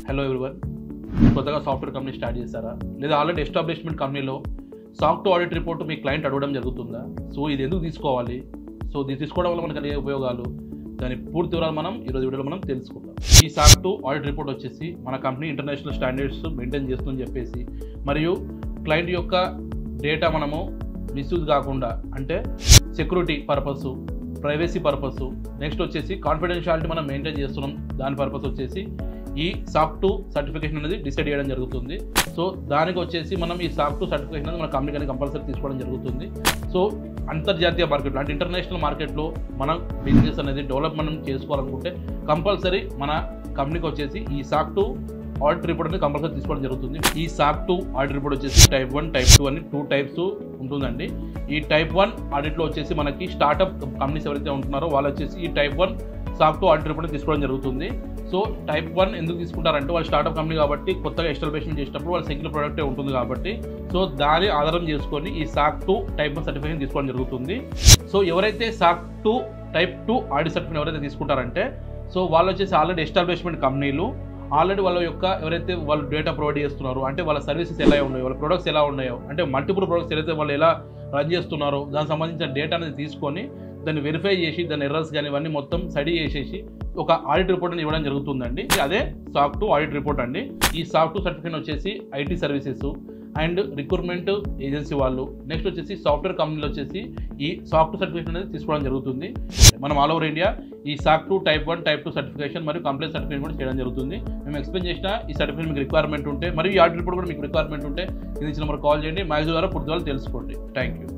Hello everyone, కొత్తగా software company start చేశారా లేదా ఆల్రెడీ ఎస్టాబ్లిష్మెంట్ కంపెనీలో SOC 2 ఆడిట్ రిపోర్ట్ మీ క్లయింట్ అడగడం జరుగుతుందా? సో ఇది ఎందుకు తీసుకోవాలి, సో ఇది తీసుకోవడం వల్ల మనకు కలిగే ఉపయోగాలు, దాని పూర్తి వివరాలు మనం ఈరోజు వీడియోలో మనం తెలుసుకుందాం. ఈ SOC 2 ఆడిట్ రిపోర్ట్ వచ్చేసి మన కంపెనీ ఇంటర్నేషనల్ స్టాండర్డ్స్ మెయింటైన్ చేస్తుందని చెప్పేసి, మరియు క్లయింట్ యొక్క డేటా మనము మిస్యూజ్ కాకుండా, అంటే security purpose, privacy purpose, next వచ్చేసి కాన్ఫిడెన్షియాలిటీ మనం మెయింటైన్ చేస్తున్నాం, దాని పర్పస్ వచ్చేసి ఈ SOC 2 సర్టిఫికేషన్ అనేది డిసైడ్ చేయడం జరుగుతుంది. సో దానికి వచ్చేసి మనం ఈ SOC 2 సర్టిఫికేషన్ అనేది మన కంపెనీ కంపల్సరీ తీసుకోవడం జరుగుతుంది. సో అంతర్జాతీయ మార్కెట్లో అంటే ఇంటర్నేషనల్ మార్కెట్లో మనం బిజినెస్ అనేది డెవలప్మెంట్ చేసుకోవాలనుకుంటే కంపల్సరీ మన కంపెనీకి వచ్చేసి ఈ SOC 2 ఆడిట్ రిపోర్ట్ అనేది కంపల్సరీ తీసుకోవడం జరుగుతుంది. ఈ SOC 2 ఆడిట్ రిపోర్ట్ వచ్చేసి టైప్ 1, టైప్ 2 అని 2 టైప్స్ ఉంటుందండి. ఈ టైప్ 1 ఆడిట్లో వచ్చేసి మనకి స్టార్టప్ కంపెనీస్ ఎవరైతే ఉంటున్నారో వాళ్ళు వచ్చేసి ఈ టైప్ 1 SOC 2 ఆడిట్ రిపోర్ట్ తీసుకోవడం జరుగుతుంది. సో టైప్ 1 ఎందుకు తీసుకుంటారంటే వాళ్ళు స్టార్టప్ కంపెనీ కాబట్టి కొత్తగా ఎస్టాబ్లిష్మెంట్ చేసినప్పుడు వాళ్ళ సెక్యూర్ ప్రొడక్టే ఉంటుంది కాబట్టి, సో దాని ఆధారం చేసుకొని ఈ SOC 2 టైప్ 1 సర్టిఫికేషన్ తీసుకోవడం జరుగుతుంది. సో ఎవరైతే SOC 2 టైప్ 2 ఆడిట్ సర్టిఫికేషన్ ఎవరైతే తీసుకుంటారంటే, సో వాళ్ళు వచ్చేసి ఆల్రెడీ ఎస్టాబ్లిష్మెంట్ కంపెనీలు ఆల్రెడీ వాళ్ళ యొక్క ఎవరైతే వాళ్ళు డేటా ప్రొవైడ్ చేస్తున్నారో, అంటే వాళ్ళ సర్వీసెస్ ఎలా ఉన్నాయో, వాళ్ళ ప్రొడక్ట్స్ ఎలా ఉన్నాయో, అంటే మల్టిపుల్ ప్రొడక్ట్స్ ఏదైతే వాళ్ళు ఎలా రన్ చేస్తున్నారో దానికి సంబంధించిన డేటా అనేది తీసుకొని దాన్ని వెరిఫై చేసి దాని ఎర్రర్స్ కానీ ఇవన్నీ మొత్తం స్టడీ చేసేసి ఒక ఆడిట్ రిపోర్ట్ అనేది ఇవ్వడం జరుగుతుందండి. అదే SOC 2 ఆడిట్ రిపోర్ట్ అండి. ఈ SOC 2 సర్టిఫికేషన్ వచ్చేసి IT services and recruitment agency వాళ్ళు, నెక్స్ట్ వచ్చేసి సాఫ్ట్వేర్ కంపెనీలు వచ్చేసి ఈ SOC 2 సర్టిఫికేషన్ అనేది తీసుకోవడం జరుగుతుంది. మనం ఆల్ ఓవర్ ఇండియా ఈ SOC 2 టైప్ 1, టైప్ 2 సర్టిఫికేషన్ మరియు కంప్లైంట్ సర్టిఫికేషన్ కూడా చేయడం జరుగుతుంది. మేము ఎక్స్ప్లెయిన్ చేసిన ఈ సర్టిఫికేషన్ మీకు రిక్వైర్మెంట్ ఉంటే మరియు ఈ ఆడిట్ రిపోర్ట్ కూడా మీకు రిక్వైర్మెంట్ ఉంటే ఇది నెంబర్ కాల్ చేయండి, మ్యాక్స్ ద్వారా పూర్తి వాళ్ళు తెలుసుకోండి. Thank you.